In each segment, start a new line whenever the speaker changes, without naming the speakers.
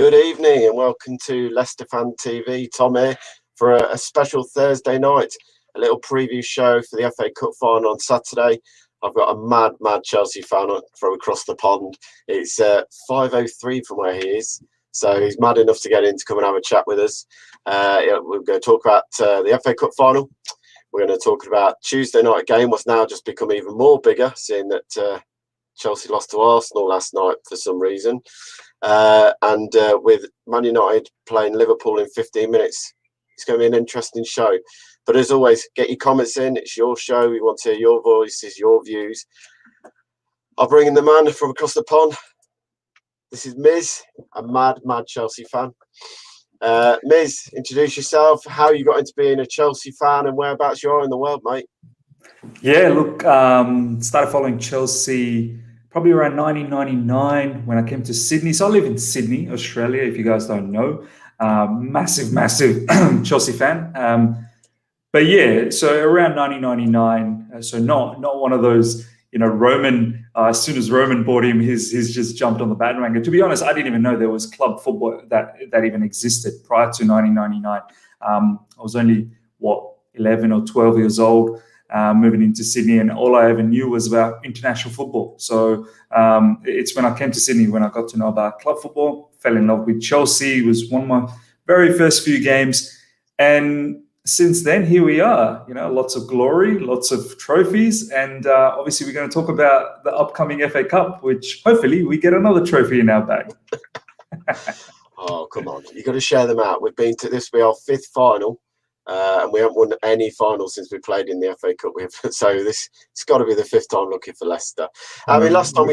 Good evening and welcome to Leicester Fan TV. Tom here for a special Thursday night, a little preview show for the FA Cup final on Saturday. I've got a mad Chelsea fan from across the pond. It's 5:03 from where he is, so he's mad enough to get in to come and have a chat with us. We're going to talk about the FA Cup final. We're going to talk about Tuesday night game, what's now just become even more bigger, seeing that Chelsea lost to Arsenal last night for some reason. And with Man United playing Liverpool in 15 minutes, it's going to be an interesting show. But as always, get your comments in. It's your show. We want to hear your voices, your views. I'll bring in the man from across the pond. This is Miz, a mad Chelsea fan. Miz, introduce yourself. How you got into being a Chelsea fan and whereabouts you are in the world, mate?
Yeah, look, started following Chelsea probably around 1999 when I came to Sydney. So I live in Sydney, Australia, if you guys don't know. Massive Chelsea fan. But yeah, so around 1999, so not one of those, Roman, as soon as Roman bought him, he's just jumped on the bandwagon. To be honest, I didn't even know there was club football that even existed prior to 1999. I was only, 11 or 12 years old. Moving into Sydney, and all I ever knew was about international football. So it's when I came to Sydney when I got to know about club football, fell in love with Chelsea. It was one of my very first few games. And since then, here we are, lots of glory, lots of trophies. And obviously, we're going to talk about the upcoming FA Cup, which hopefully we get another trophy in our bag.
Oh, come on. You've got to share them out. We've been to this, be our fifth final. And we haven't won any finals since we played in the FA Cup. So it's got to be the fifth time looking for Leicester. I mean, last time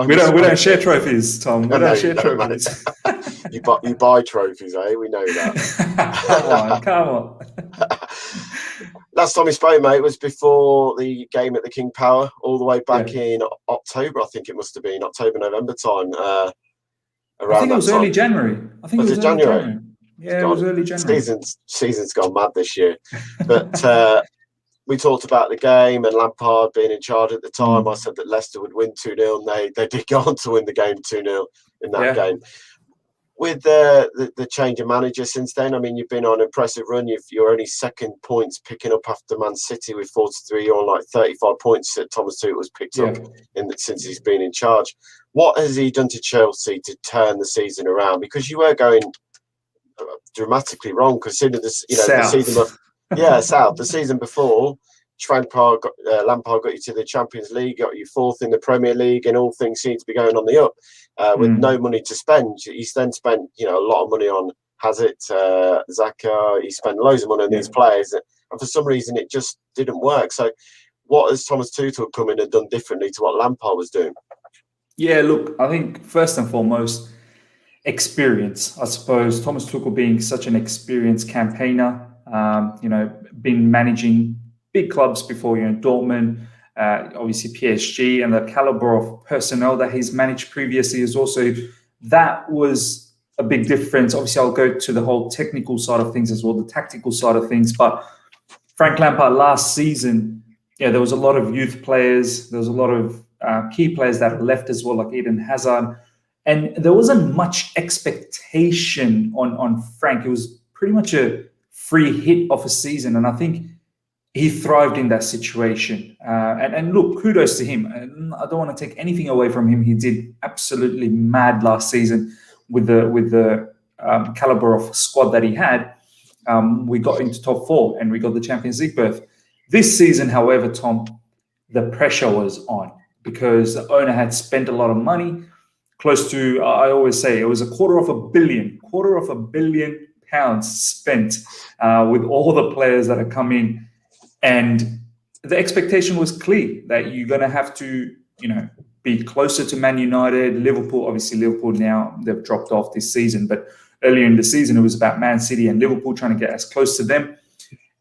we
don't share trophies, Tom. We don't share trophies.
You buy trophies, eh? We know that.
Come on.
Last time we spoke, mate, was before the game at the King Power, all the way back in October. I think it must have been October, November time.
I think it was early January. Was it January? Yeah, it was early January.
Season's gone mad this year. But we talked about the game and Lampard being in charge at the time. I said that Leicester would win 2-0, and they did go on to win the game 2-0 in that game. With the change of manager since then, I mean, you've been on an impressive run. You're only second points picking up after Man City with 43. You're on like 35 points that Thomas Tuchel has picked up since he's been in charge. What has he done to Chelsea to turn the season around? Because you were going dramatically wrong, considering this, the season south. The season before, Lampard got you to the Champions League, got you fourth in the Premier League, and all things seem to be going on the up. With no money to spend, he's then spent a lot of money on Hazard, Xhaka. He spent loads of money on these players, and for some reason it just didn't work. So, what has Thomas Tuchel come in and done differently to what Lampard was doing?
Yeah, look, I think first and foremost, experience. I suppose Thomas Tuchel being such an experienced campaigner, been managing big clubs before, Dortmund, obviously PSG, and the caliber of personnel that he's managed previously is also, that was a big difference. Obviously, I'll go to the whole technical side of things as well, the tactical side of things. But Frank Lampard last season, there was a lot of youth players. There was a lot of key players that left as well, like Eden Hazard. And there wasn't much expectation on Frank. It was pretty much a free hit of a season. And I think he thrived in that situation. And look, kudos to him. And I don't want to take anything away from him. He did absolutely mad last season with the caliber of squad that he had. We got into top four and we got the Champions League berth. This season, however, Tom, the pressure was on because the owner had spent a lot of money. Close to, I always say, it was £250 million pounds spent with all the players that have come in. And the expectation was clear that you're going to have to, be closer to Man United, Liverpool. Obviously, Liverpool now, they've dropped off this season. But earlier in the season, it was about Man City and Liverpool trying to get as close to them.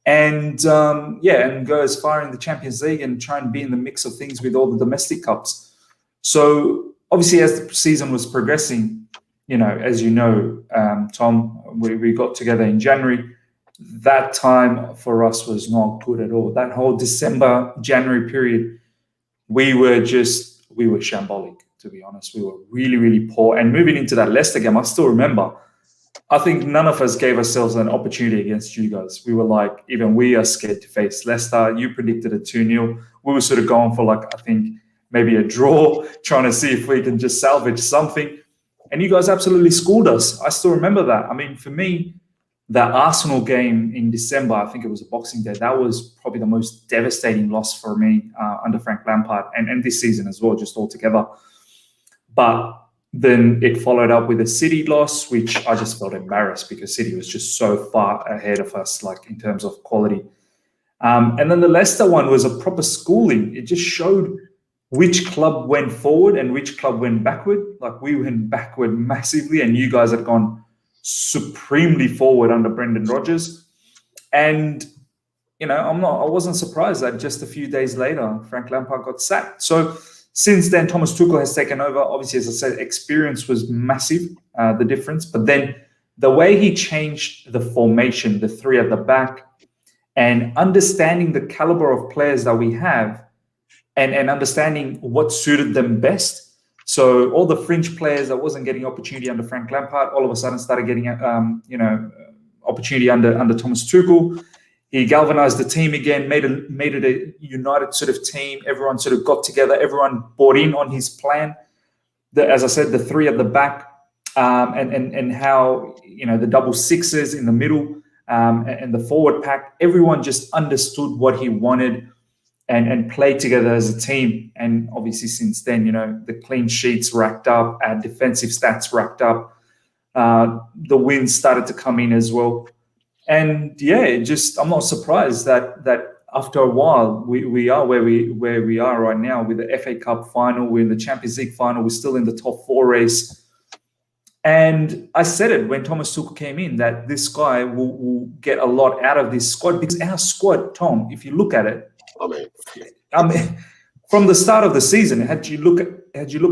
And, and go as far in the Champions League and try and be in the mix of things with all the domestic cups. So, obviously, as the season was progressing, as Tom, we got together in January. That time for us was not good at all. That whole December, January period, we were shambolic. to be honest. We were really, really poor. And moving into that Leicester game, I still remember, I think none of us gave ourselves an opportunity against you guys. We were like, even we are scared to face Leicester. You predicted a 2-0. We were sort of going for, like, I think maybe a draw, trying to see if we can just salvage something. And you guys absolutely schooled us. I still remember that. I mean, for me, that Arsenal game in December, I think it was a Boxing Day, that was probably the most devastating loss for me under Frank Lampard and this season as well, just altogether. But then it followed up with a City loss, which I just felt embarrassed because City was just so far ahead of us, like in terms of quality. And then the Leicester one was a proper schooling. It just showed which club went forward and which club went backward. Like, we went backward massively, and you guys had gone supremely forward under Brendan Rodgers. And, you know, I wasn't surprised that just a few days later, Frank Lampard got sacked. So since then, Thomas Tuchel has taken over. Obviously, as I said, experience was massive, the difference. But then the way he changed the formation, the 3 at the back, and understanding the caliber of players that we have, and understanding what suited them best. So all the fringe players that wasn't getting opportunity under Frank Lampard, all of a sudden started getting, opportunity under Thomas Tuchel. He galvanized the team again, made it a united sort of team. Everyone sort of got together. Everyone bought in on his plan. As I said, the 3 at the back, and how, you know, the double sixes in the middle, and the forward pack. Everyone just understood what he wanted and played together as a team. And obviously, since then, you know, the clean sheets racked up, our defensive stats racked up. The wins started to come in as well. And yeah, I'm not surprised that after a while we are where we are right now with the FA Cup final. We're in the Champions League final. We're still in the top 4 race. And I said it when Thomas Tuchel came in, that this guy will get a lot out of this squad, because our squad, Tom, if you look at it, I mean, from the start of the season, had you look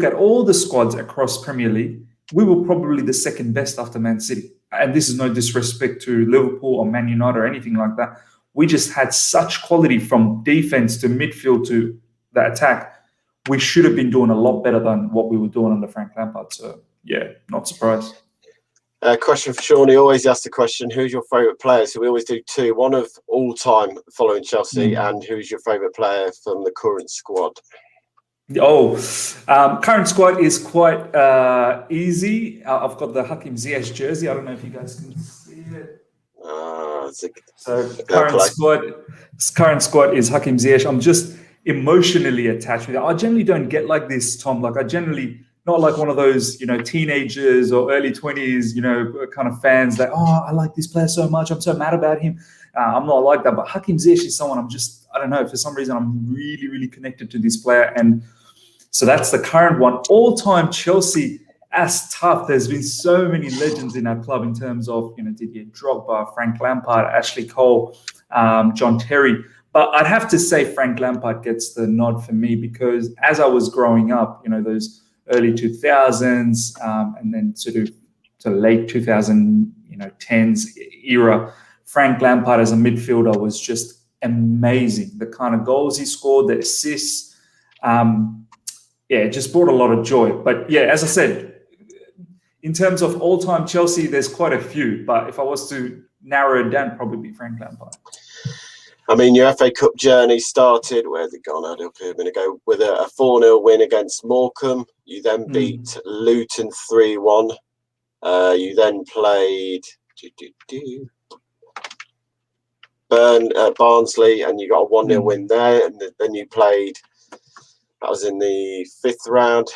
at all the squads across Premier League, we were probably the second best after Man City. And this is no disrespect to Liverpool or Man United or anything like that. We just had such quality from defense to midfield to the attack. We should have been doing a lot better than what we were doing under Frank Lampard. So, yeah, not surprised.
Question for Sean. He always asks the question, who's your favourite player? So we always do 2. One of all time following Chelsea, and who's your favourite player from the current squad?
Current squad is quite easy. I've got the Hakim Ziyech jersey. I don't know if you guys can see it. Current squad is Hakim Ziyech. I'm just emotionally attached with it. I generally don't get like this, Tom. Like, I generally not like one of those, you know, teenagers or early 20s, you know, kind of fans that, I like this player so much, I'm so mad about him. I'm not like that. But Hakim Ziyech is someone I don't know, for some reason I'm really, really connected to this player. And so that's the current one. All-time Chelsea, as tough. There's been so many legends in our club in terms of, you know, Didier Drogba, Frank Lampard, Ashley Cole, John Terry. But I'd have to say Frank Lampard gets the nod for me, because as I was growing up, you know, those early 2000s, and then sort of to late 2010s era, Frank Lampard as a midfielder was just amazing. The kind of goals he scored, the assists, it just brought a lot of joy. But yeah, as I said, in terms of all-time Chelsea, there's quite a few. But if I was to narrow it down, probably be Frank Lampard.
I mean, your FA Cup journey started, where's it gone? Up here a minute ago, with a 4-0 win against Morecambe. You then beat Luton 3-1. You then played Barnsley, and you got a 1-0 win there. And then you played, that was in the 5th round.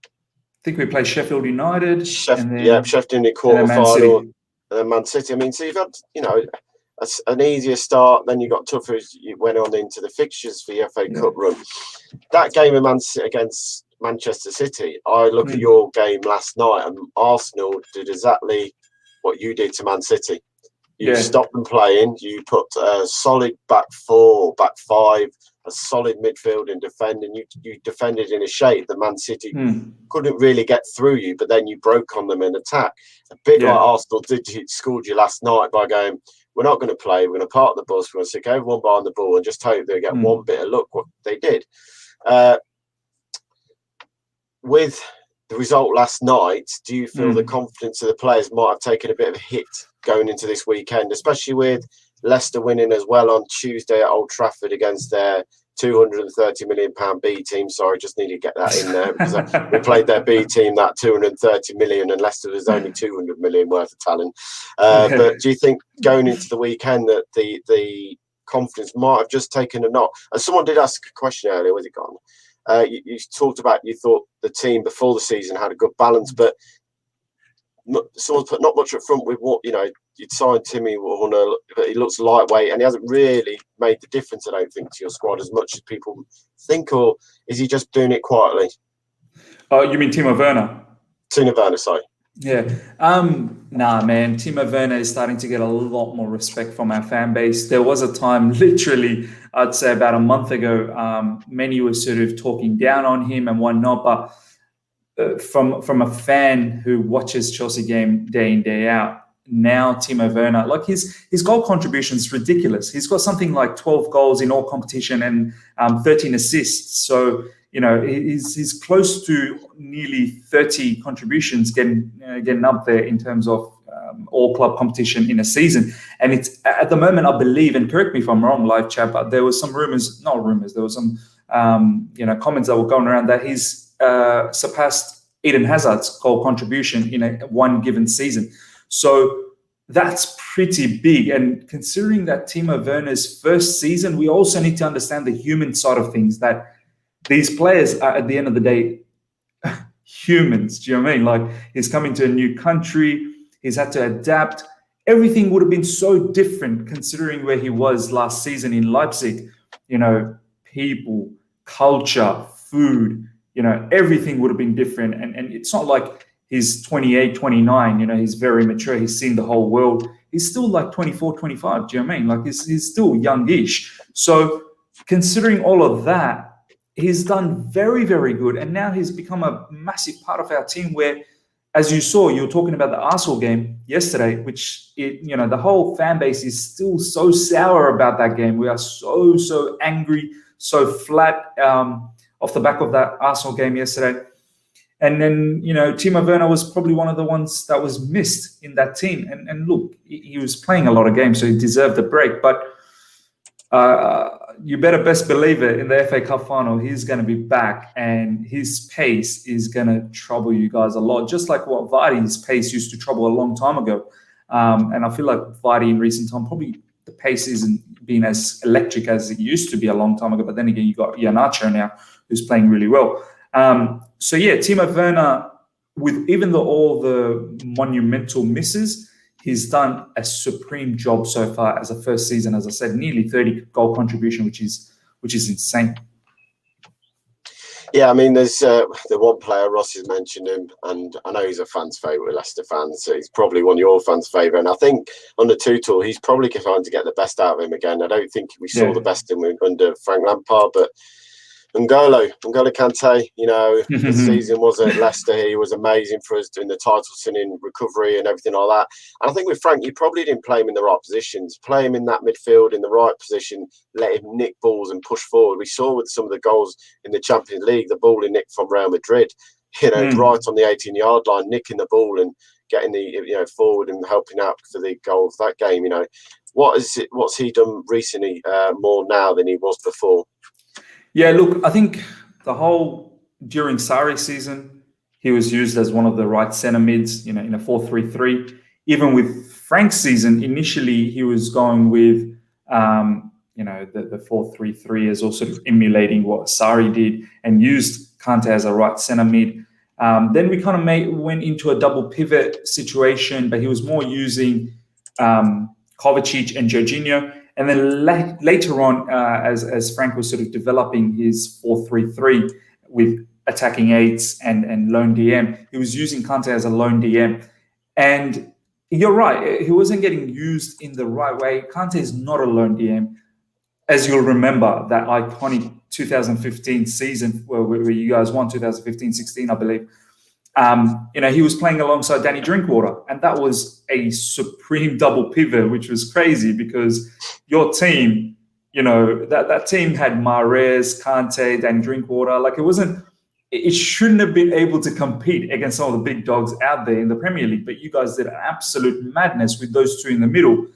I think we played Sheffield United.
Sheffield in the quarter-final. And then Man City. I mean, so you've had, you know, an easier start, then you got tougher as you went on into the fixtures for your FA Cup run. That game against Manchester City, I look at your game last night, and Arsenal did exactly what you did to Man City. You stopped them playing, you put a solid back 4, back 5, a solid midfield and defending. You defended in a shape that Man City couldn't really get through you, but then you broke on them in attack. A bit like Arsenal scored you last night by going, we're not going to play, we're going to park the bus, we're going to stick everyone behind the ball and just hope they get one bit of luck. What they did. with the result last night, do you feel the confidence of the players might have taken a bit of a hit going into this weekend, especially with Leicester winning as well on Tuesday at Old Trafford against their £230 million B team? Sorry, just need to get that in there because we played their B team, that 230 million, and Leicester was only 200 million worth of talent. But do you think going into the weekend that the confidence might have just taken a knock? And someone did ask a question earlier, where's it gone? You talked about, you thought the team before the season had a good balance, but someone's put not much up front with what, you'd signed Timmy Warner, but he looks lightweight and he hasn't really made the difference, I don't think, to your squad as much as people think, or is he just doing it quietly?
Oh, you mean Timo Werner?
Timo Werner, sorry.
Yeah. Nah, man. Timo Werner is starting to get a lot more respect from our fan base. There was a time, literally, I'd say about a month ago, many were sort of talking down on him and whatnot. But from a fan who watches Chelsea game day in, day out, now Timo Werner, like his goal contribution is ridiculous. He's got something like 12 goals in all competition and 13 assists. So, he's close to nearly 30 contributions getting up there in terms of all club competition in a season. And it's at the moment, I believe, and correct me if I'm wrong, live chat, but there was some there was some comments that were going around that he's surpassed Eden Hazard's goal contribution in one given season. So that's pretty big. And considering that Timo Werner's first season, we also need to understand the human side of things, that these players are, at the end of the day, humans. Do you know what I mean? Like, he's coming to a new country. He's had to adapt. Everything would have been so different considering where he was last season in Leipzig. People, culture, food, everything would have been different. And it's not like he's 28, 29, he's very mature. He's seen the whole world. He's still like 24, 25. Do you know what I mean? Like, he's still youngish. So considering all of that, he's done very, very good. And now he's become a massive part of our team where, as you saw, you were talking about the Arsenal game yesterday, which, the whole fan base is still so sour about that game. We are so angry, so flat off the back of that Arsenal game yesterday. And then, Timo Werner was probably one of the ones that was missed in that team. And look, he was playing a lot of games, so he deserved a break. But you better best believe it, in the FA Cup final, he's going to be back, and his pace is going to trouble you guys a lot, just like what Vardy's pace used to trouble a long time ago. And I feel like Vardy in recent time, probably the pace isn't being as electric as it used to be a long time ago. But then again, you got Iheanacho now, who's playing really well. So yeah, Timo Werner, with even though all the monumental misses, he's done a supreme job so far as a first season. As I said, nearly 30 goal contribution, which is insane.
Yeah, I mean, there's the one player, Ross has mentioned him, and I know he's a fan's favourite, Leicester fans, so he's probably one of your fans' favourite. And I think under Tuchel, he's probably trying to get the best out of him again. I don't think we saw the best in him under Frank Lampard, but N'Golo Kante, the season was at Leicester. He was amazing for us doing the title winning recovery and everything like that. And I think with Frank, you probably didn't play him in the right positions. Play him in that midfield in the right position, let him nick balls and push forward. We saw with some of the goals in the Champions League, the ball he nicked from Real Madrid, right on the 18-yard line, nicking the ball and getting the forward and helping out for the goal of that game. What's he done recently more now than he was before?
Yeah, look, I think during Sarri's season, he was used as one of the right centre mids, in a 4-3-3. Even with Frank's season, initially he was going with, the 4-3-3 as also sort of emulating what Sarri did, and used Kante as a right centre mid. Then we kind of went into a double pivot situation, but he was more using Kovacic and Jorginho. And then later on, as Frank was sort of developing his 4-3-3 with attacking eights and lone DM, he was using Kante as a lone DM. And you're right, he wasn't getting used in the right way. Kante is not a lone DM. As you'll remember, that iconic 2015 season where you guys won 2015-16, I believe. He was playing alongside Danny Drinkwater, and that was a supreme double pivot, which was crazy because your team, that team had Mahrez, Kante, Danny Drinkwater. Like, it wasn't it shouldn't have been able to compete against some of the big dogs out there in the Premier League. But you guys did an absolute madness with those two in the middle.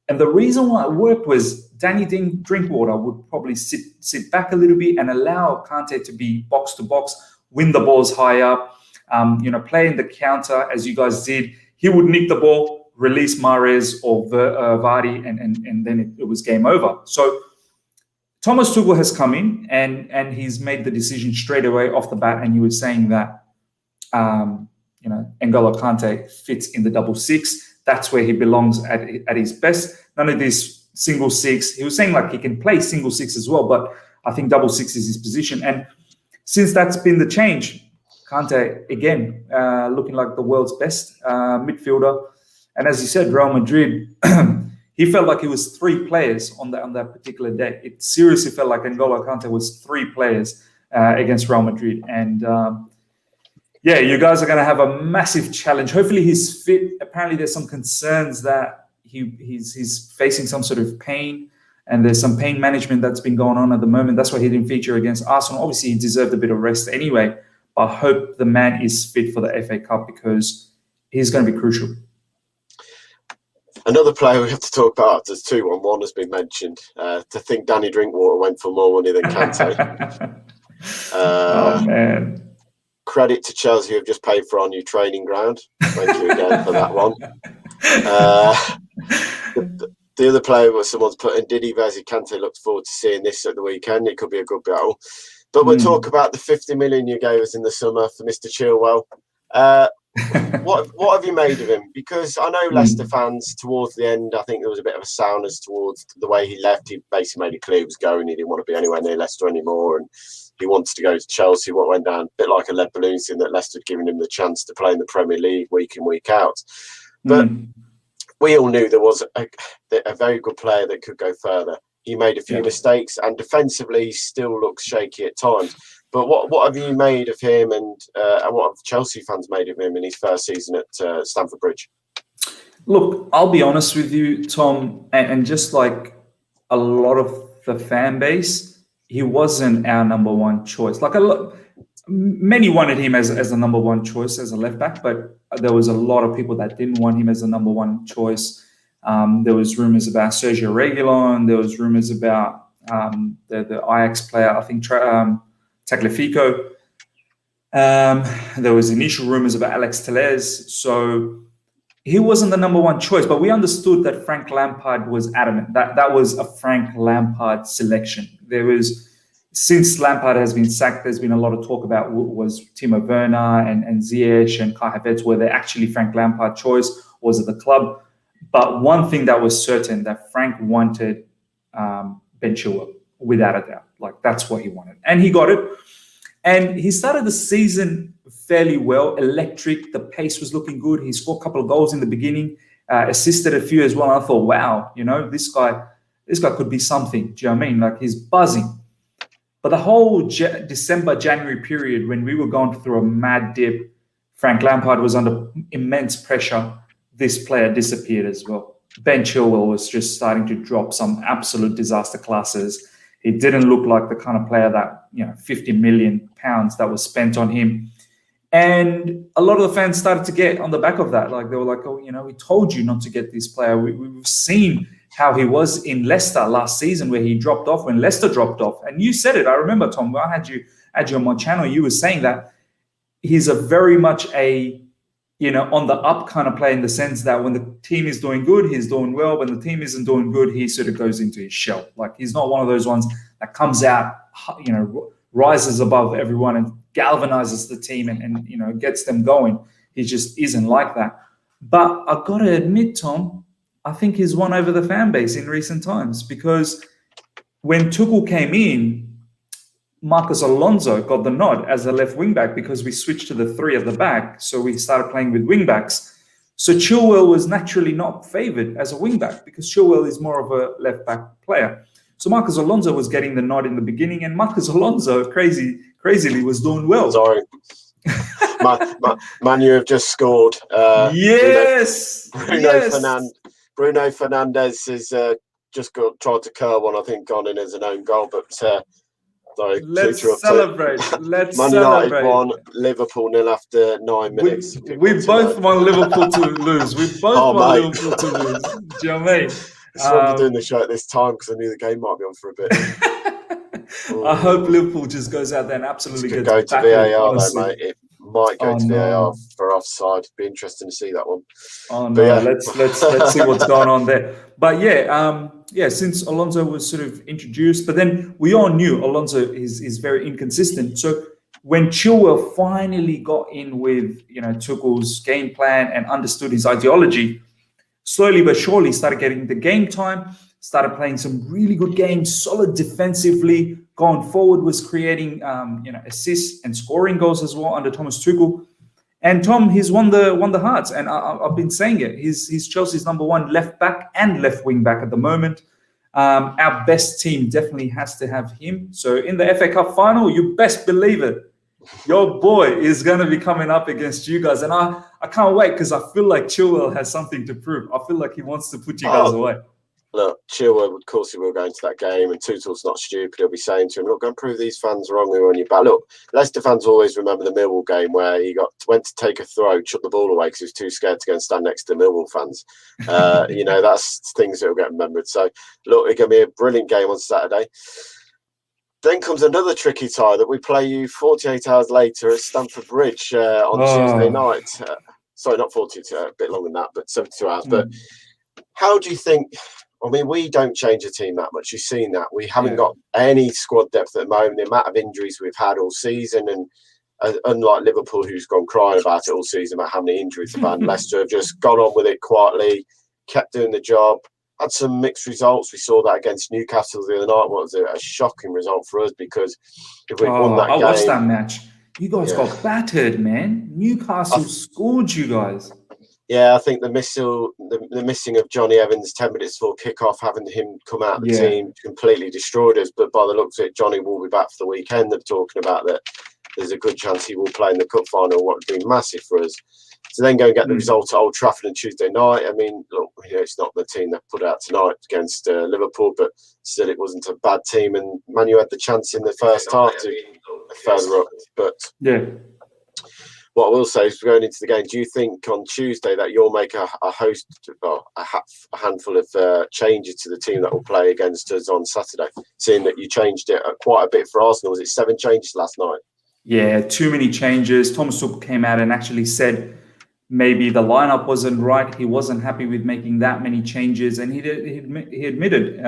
And the reason why it worked was Danny Drinkwater would probably sit back a little bit and allow Kante to be box to box, win the balls high up, play in the counter as you guys did. He would nick the ball, release Mahrez or Vardy, and then it was game over. So Thomas Tuchel has come in and he's made the decision straight away off the bat. And you were saying that, N'Golo Kante fits in the double six. That's where he belongs at his best. None of this single six. He was saying like he can play single six as well, but I think double six is his position. And since that's been the change, Kante, again, looking like the world's best midfielder. And as you said, Real Madrid, he felt like he was three players on that particular day. It seriously felt like N'Golo Kante was three players against Real Madrid. And you guys are going to have a massive challenge. Hopefully he's fit. Apparently there's some concerns that he's facing some sort of pain, and there's some pain management that's been going on at the moment. That's why he didn't feature against Arsenal. Obviously he deserved a bit of rest anyway, but I hope the man is fit for the FA Cup because he's going to be crucial.
Another player we have to talk about, there's two on. One has been mentioned. To think Danny Drinkwater went for more money than Kante.
Oh, man.
Credit to Chelsea who have just paid for our new training ground. Thank you again for that one. The other player was someone's put in, Didi Vezi Kante looks forward to seeing this at the weekend. It could be a good battle. But we'll talk about the 50 million you gave us in the summer for Mr. Chilwell. What have you made of him? Because I know Leicester fans towards the end, I think there was a bit of a sourness towards the way he left. He basically made it clear he was going. He didn't want to be anywhere near Leicester anymore, and he wanted to go to Chelsea. What went down a bit like a lead balloon, seeing that Leicester had given him the chance to play in the Premier League week in, week out. But we all knew there was a very good player that could go further. He made a few mistakes, and defensively he still looks shaky at times. But what have you made of him, and what have Chelsea fans made of him in his first season at Stamford Bridge?
Look, I'll be honest with you, Tom, and just like a lot of the fan base, he wasn't our number one choice. Like many wanted him as a number one choice as a left back, but there was a lot of people that didn't want him as a number one choice. There was rumors about Sergio Reguilon. There was rumors about the Ajax player, I think Tagliafico. There was initial rumors about Alex Telles. So he wasn't the number one choice, but we understood that Frank Lampard was adamant. That was a Frank Lampard selection. Since Lampard has been sacked, there's been a lot of talk about was Timo Werner and Ziyech and Kai Havertz, were they actually Frank Lampard choice, or was it the club? But one thing that was certain, that Frank wanted Ben Chilwell, without a doubt. Like, that's what he wanted. And he got it. And he started the season fairly well, electric. The pace was looking good. He scored a couple of goals in the beginning, assisted a few as well. And I thought, wow, this guy could be something. Do you know what I mean? Like, he's buzzing. But the whole December, January period, when we were going through a mad dip, Frank Lampard was under immense pressure. This player disappeared as well. Ben Chilwell was just starting to drop some absolute disaster classes. He didn't look like the kind of player that, £50 million that was spent on him. And a lot of the fans started to get on the back of that. Like, they were like, oh, we told you not to get this player. We've seen how he was in Leicester last season, where he dropped off when Leicester dropped off. And you said it. I remember, Tom, I had you on my channel. You were saying that he's a very much on the up kind of player, in the sense that when the team is doing good, he's doing well. When the team isn't doing good, he sort of goes into his shell. Like, he's not one of those ones that comes out, rises above everyone and galvanizes the team and gets them going. He just isn't like that. But I've got to admit, Tom, I think he's won over the fan base in recent times, because when Tuchel came in, Marcos Alonso got the nod as a left wing back, because we switched to the three at the back. So we started playing with wing backs. So Chilwell was naturally not favoured as a wing back, because Chilwell is more of a left back player. So Marcos Alonso was getting the nod in the beginning, and Marcos Alonso crazily was doing well.
Sorry. Manu have just scored.
Yes.
Bruno Fernandes has just tried to curl one, I think, gone in as an own goal. But Sorry,
Let's
2-2 up
celebrate. Let's
Man United
celebrate.
won, Liverpool nil after 9 minutes.
We both want Liverpool to lose. We both want Liverpool to lose. Do you know what I mean?
This is why we're doing the show at this time, because I knew the game might be on for a bit.
I hope Liverpool just goes out there and absolutely gets
go to
battered,
VAR
honestly.
though, mate. It might go to VAR for offside. Be interesting to see that one.
Oh no, yeah. let's see what's going on there. But yeah, since Alonso was sort of introduced, but then we all knew Alonso is very inconsistent. So when Chilwell finally got in with Tuchel's game plan and understood his ideology, slowly but surely started getting the game time, started playing some really good games, solid defensively, going forward, was creating assists and scoring goals as well under Thomas Tuchel. And Tom, he's won the hearts, and I've been saying it. He's Chelsea's number one left back and left wing back at the moment. Our best team definitely has to have him. So in the FA Cup final, you best believe it, your boy is going to be coming up against you guys. And I can't wait, because I feel like Chilwell has something to prove. I feel like he wants to put you guys away.
Look, Chilwell, of course, he will go into that game, and Tuchel's not stupid. He'll be saying to him, look, go and prove these fans wrong who are on your back. Look, Leicester fans always remember the Millwall game where he went to take a throw, chucked the ball away because he was too scared to go and stand next to Millwall fans. That's things that will get remembered. So, look, it's going to be a brilliant game on Saturday. Then comes another tricky tie that we play you 48 hours later at Stamford Bridge on Tuesday night. Sorry, not 42, a bit longer than that, but 72 hours. But how do you think... I mean, we don't change the team that much. You've seen that. We haven't got any squad depth at the moment. The amount of injuries we've had all season, and unlike Liverpool, who's gone crying about it all season about how many injuries they've had, Leicester have just gone on with it quietly, kept doing the job, had some mixed results. We saw that against Newcastle the other night. What was it? A shocking result for us, because if we'd won that game... I
watched that match. You guys got battered, man. Newcastle scored you guys.
Yeah, I think the missing of Johnny Evans 10 minutes before kickoff, having him come out of the team, completely destroyed us. But by the looks of it, Johnny will be back for the weekend. They're talking about that there's a good chance he will play in the cup final, what would be massive for us. To then go and get the result at Old Trafford on Tuesday night. I mean, look, it's not the team that put out tonight against Liverpool, but still it wasn't a bad team. And Manu had the chance in the first half to further up. But what I will say is, going into the game, do you think on Tuesday that you'll make a handful of changes to the team that will play against us on Saturday, seeing that you changed it quite a bit for Arsenal? Was it 7 changes last night? Yeah,
too many changes. Thomas Tuchel came out and actually said maybe the lineup wasn't right. He wasn't happy with making that many changes, and he admitted,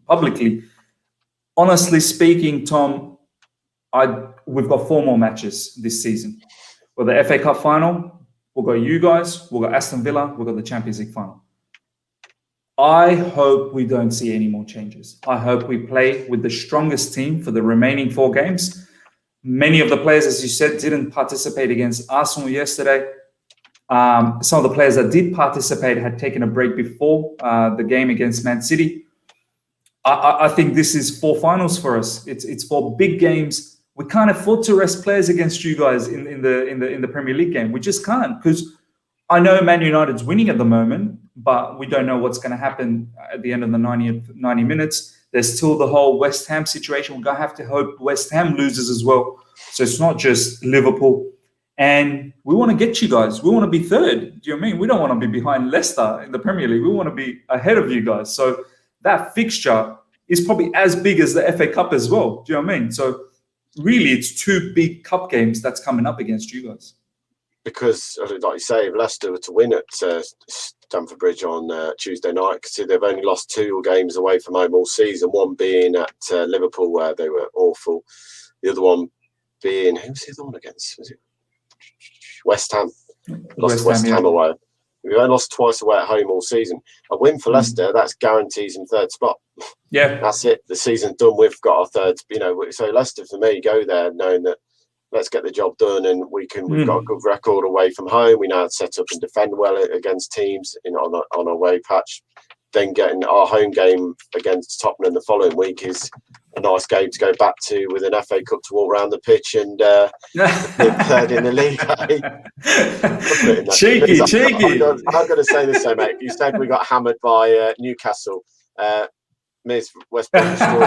publicly. Honestly speaking, Tom, we've got 4 more matches this season. For the FA Cup final, we'll go you guys, we'll go Aston Villa, we'll go the Champions League final. I hope we don't see any more changes. I hope we play with the strongest team for the remaining 4 games. Many of the players, as you said, didn't participate against Arsenal yesterday. Some of the players that did participate had taken a break before the game against Man City. I think this is 4 finals for us. It's 4 big games. We can't afford to rest players against you guys in the Premier League game. We just can't, because I know Man United's winning at the moment, but we don't know what's going to happen at the end of the 90 minutes. There's still the whole West Ham situation. We're going to have to hope West Ham loses as well. So it's not just Liverpool. And we want to get you guys. We want to be 3rd. Do you know what I mean? We don't want to be behind Leicester in the Premier League. We want to be ahead of you guys. So that fixture is probably as big as the FA Cup as well. Do you know what I mean? So really, it's 2 big cup games that's coming up against you guys.
Because, like you say, if Leicester were to win at Stamford Bridge on Tuesday night, because they've only lost 2 games away from home all season, one being at Liverpool, where they were awful. The other one being, who was the other one against? Was it West Ham? Lost West Ham away. We've only lost twice away at home all season. A win for Leicester, that's guarantees him 3rd spot.
Yeah.
That's it. The season's done. We've got our 3rd, so Leicester, for me, go there knowing that let's get the job done, and we've got a good record away from home. We know how to set up and defend well against teams on our away patch. Then getting our home game against Tottenham the following week is a nice game to go back to, with an FA Cup to walk around the pitch and 3rd in the league. Cheeky. I'm going to say this, mate. You said we got hammered by Newcastle. Miss West Brom scored.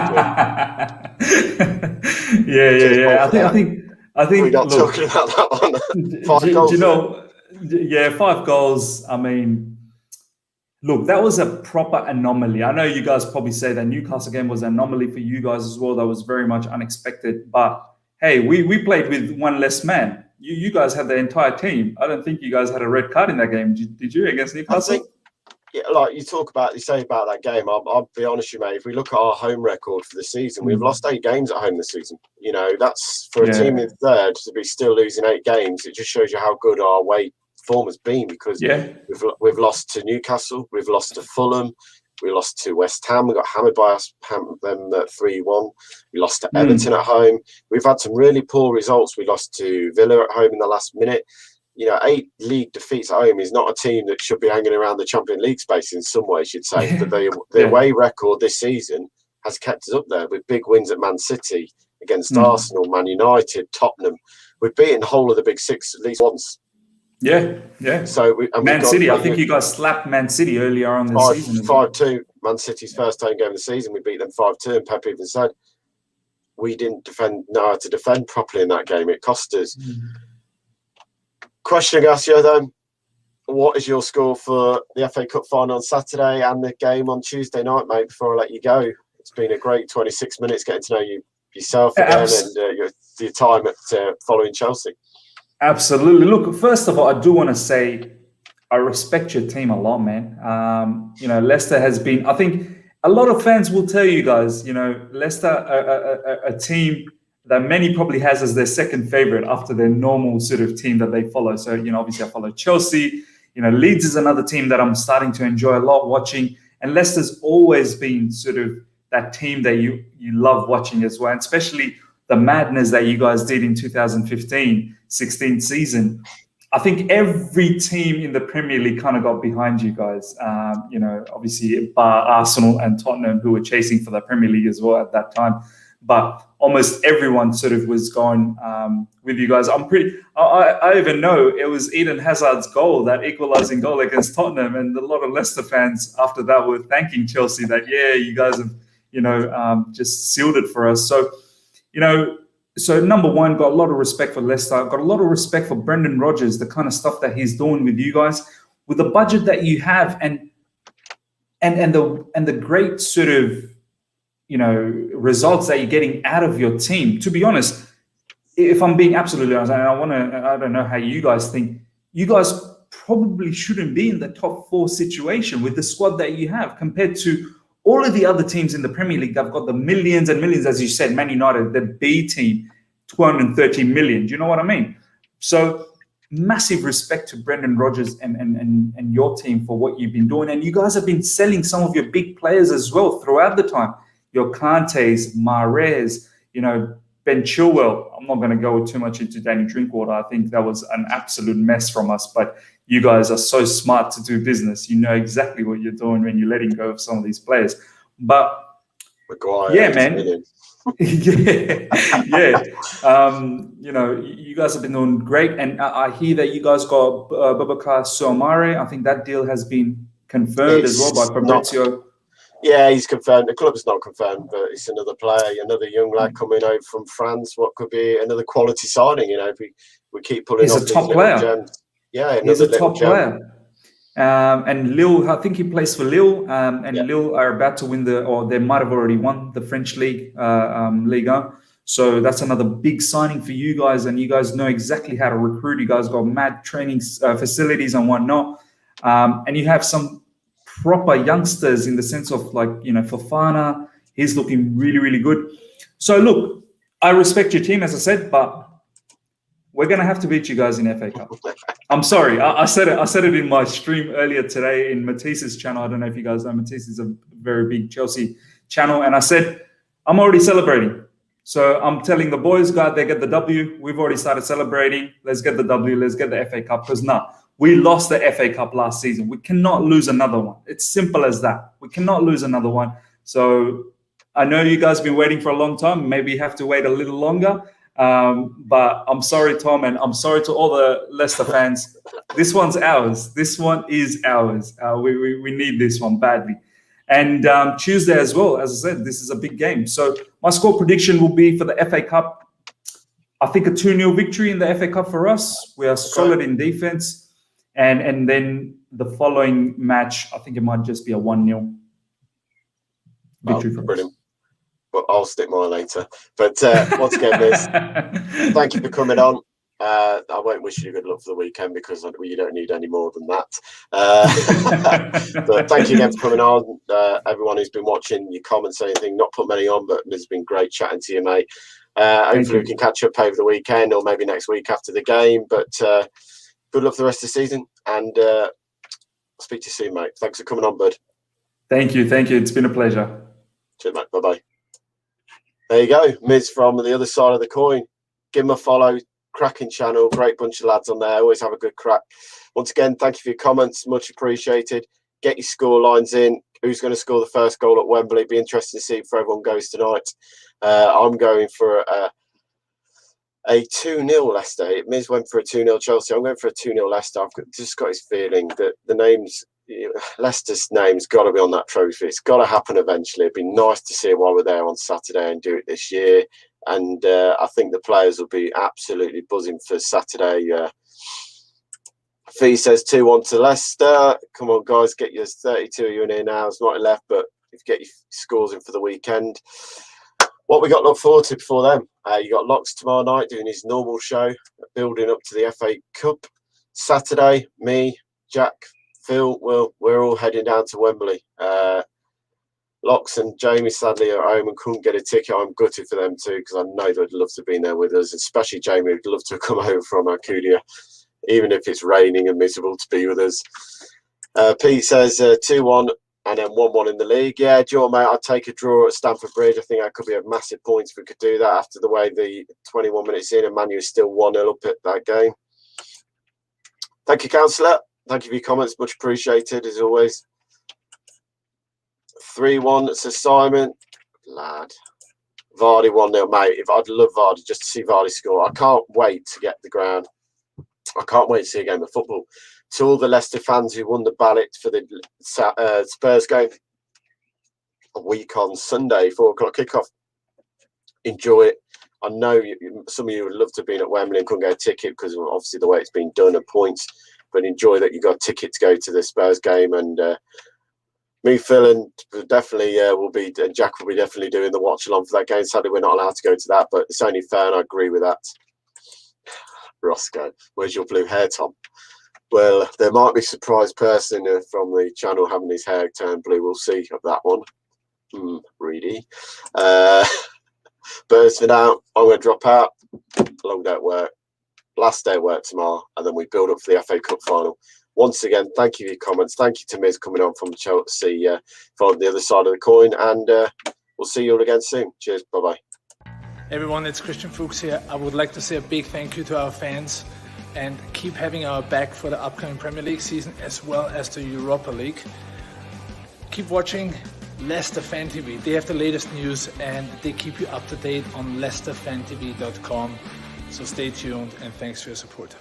Yeah. I think.
We're not
look,
talking about that one. 5
do
goals.
you know? Yeah, 5 goals. I mean, look, that was a proper anomaly. I know you guys probably say that Newcastle game was an anomaly for you guys as well. That was very much unexpected. But hey, we played with one less man. You guys had the entire team. I don't think you guys had a red card in that game. Did you against Newcastle?
I think, yeah, like you say about that game. I'll be honest with you, mate. If we look at our home record for the season, we've lost 8 games at home this season. You know, that's for a team in third to be still losing 8 games. It just shows you how good our away form has been, because we've lost to Newcastle, we've lost to Fulham, we lost to West Ham, we got hammered by them at 3-1, we lost to Everton at home. We've had some really poor results. We lost to Villa at home in the last minute. You know, 8 league defeats at home is not a team that should be hanging around the Champions League space in some ways, you'd say. But the away record this season has kept us up there with big wins at Man City, against Arsenal, Man United, Tottenham. We've beaten the whole of the big 6 at least once.
Yeah.
So
Man City, I think you guys slapped Man City earlier on in the season.
5-2. Man City's first home game of the season, we beat them 5-2, and Pep even said we didn't know how to defend properly in that game. It cost us. Question, Ignacio, then. What is your score for the FA Cup final on Saturday and the game on Tuesday night, mate, before I let you go? It's been a great 26 minutes getting to know yourself again and your time at following Chelsea.
Absolutely. Look, first of all, I do want to say I respect your team a lot, man. You know, Leicester has been, I think a lot of fans will tell you guys, you know, Leicester, a team that many probably has as their second favorite after their normal sort of team that they follow. So, you know, obviously I follow Chelsea. You know, Leeds is another team that I'm starting to enjoy a lot watching. And Leicester's always been sort of that team that you love watching as well, and especially the madness that you guys did in 2015-16 season. I think every team in the Premier League kind of got behind you guys. You know, obviously bar Arsenal and Tottenham, who were chasing for the Premier League as well at that time. But almost everyone sort of was going with you guys. I even know it was Eden Hazard's goal, that equalising goal against Tottenham, and a lot of Leicester fans after that were thanking Chelsea that, you guys have, you know, just sealed it for us. So, you know, so number one, got a lot of respect for Leicester. I've got a lot of respect for Brendan Rodgers, the kind of stuff that he's doing with you guys, with the budget that you have, and the great sort of, you know, results that you're getting out of your team. To be honest, if I'm being absolutely honest, and I don't know how you guys think, you guys probably shouldn't be in the top 4 situation with the squad that you have compared to all of the other teams in the Premier League that have got the millions and millions, as you said, Man United, the B team, 230 million. Do you know what I mean? So massive respect to Brendan Rodgers and your team for what you've been doing. And you guys have been selling some of your big players as well throughout the time. Your Kantes, Mahrez, you know, Ben Chilwell. I'm not going to go too much into Danny Drinkwater. I think that was an absolute mess from us. But you guys are so smart to do business. You know exactly what you're doing when you're letting go of some of these players. But
Maguire,
man. Yeah. You know, you guys have been doing great. And I hear that you guys got Boubacar Soumaré. I think that deal has been confirmed as well by Fabrizio.
Yeah, he's confirmed. The club's not confirmed, but it's another player, another young lad coming over from France. What could be another quality signing, you know, if we keep pulling off these little gems. Yeah,
he's a top player. And Lille, I think he plays for Lille, Lille are about to win they might have already won the French league, Ligue 1. So that's another big signing for you guys, and you guys know exactly how to recruit. You guys got mad training facilities and whatnot, and you have some proper youngsters in the sense of, like, you know, Fofana, he's looking really, really good. So look, I respect your team, as I said, but we're going to have to beat you guys in FA Cup. I'm sorry. I said it in my stream earlier today in Matisse's channel. I don't know if you guys know, Matisse is a very big Chelsea channel. And I said, I'm already celebrating. So I'm telling the boys, God, they get the W. We've already started celebrating. Let's get the W. Let's get the FA Cup. Because we lost the FA Cup last season. We cannot lose another one. It's simple as that. We cannot lose another one. So I know you guys have been waiting for a long time. Maybe you have to wait a little longer. But I'm sorry, Tom, and I'm sorry to all the Leicester fans. This one's ours. This one is ours. We need this one badly. And Tuesday as well, as I said, this is a big game. So my score prediction will be for the FA Cup, I think a 2-0 victory in the FA Cup for us. We are solid in defense. And then the following match, I think it might just be a 1-0 victory for us.
Well, I'll stick mine later. But once again, Liz, thank you for coming on. I won't wish you good luck for the weekend because you don't need any more than that. But thank you again for coming on. Everyone who's been watching, your comments, anything, not put many on, but it's been great chatting to you, mate. Hopefully we can catch up over the weekend or maybe next week after the game. But good luck for the rest of the season. And I'll speak to you soon, mate. Thanks for coming on, bud.
Thank you. It's been a pleasure.
Cheers, mate. Bye-bye. There you go. Miz from the other side of the coin. Give him a follow. Cracking channel. Great bunch of lads on there. Always have a good crack. Once again, thank you for your comments. Much appreciated. Get your score lines in. Who's going to score the first goal at Wembley? Be interesting to see if everyone goes tonight. I'm going for a 2-0 Leicester. Miz went for a 2-0 Chelsea. I'm going for a 2-0 Leicester. I've just got his feeling that the names... Leicester's name's got to be on that trophy. It's got to happen eventually. It'd be nice to see it while we're there on Saturday and do it this year. And I think the players will be absolutely buzzing for Saturday. Fee says 2-1 to Leicester. Come on, guys, get your 32 of you in here now. There's not left, but if you get your scores in for the weekend. What we got to look forward to before then? You got Locks tomorrow night doing his normal show, building up to the FA Cup. Saturday, me, Jack, Phil, we're all heading down to Wembley. Locks and Jamie sadly are home and couldn't get a ticket. I'm gutted for them too because I know they'd love to be there with us, especially Jamie would love to come home from Alcudia, even if it's raining and miserable to be with us. Pete says 2-1 and then 1-1 in the league. Yeah, do you know what, mate? I'd take a draw at Stamford Bridge. I think that could be a massive point if we could do that after the way the 21 minutes in and Manu is still 1-0 up at that game. Thank you, Councillor. Thank you for your comments. Much appreciated, as always. 3-1 to Simon. Lad. Vardy 1-0, mate. I'd love Vardy just to see Vardy score. I can't wait to get the ground. I can't wait to see a game of football. To all the Leicester fans who won the ballot for the Spurs game, a week on Sunday, 4 o'clock kickoff. Enjoy it. I know some of you would love to have been at Wembley and couldn't get a ticket because of obviously the way it's been done and points. But enjoy that you got a ticket to go to the Spurs game, and me, Phil, and definitely and Jack will be definitely doing the watch along for that game. Sadly, we're not allowed to go to that, but it's only fair, and I agree with that. Roscoe, where's your blue hair, Tom? Well, there might be a surprise person from the channel having his hair turned blue. We'll see of that one. Reedy. But as for now, I'm going to drop out. Long day at work. Last day at work tomorrow, and then we build up for the FA Cup final. Once again, thank you for your comments. Thank you to Miz coming on from Chelsea from the other side of the coin, and we'll see you all again soon. Cheers. Bye-bye.
Everyone, it's Christian Fuchs here. I would like to say a big thank you to our fans and keep having our back for the upcoming Premier League season as well as the Europa League. Keep watching Leicester Fan TV. They have the latest news and they keep you up to date on leicesterfantv.com. So stay tuned and thanks for your support.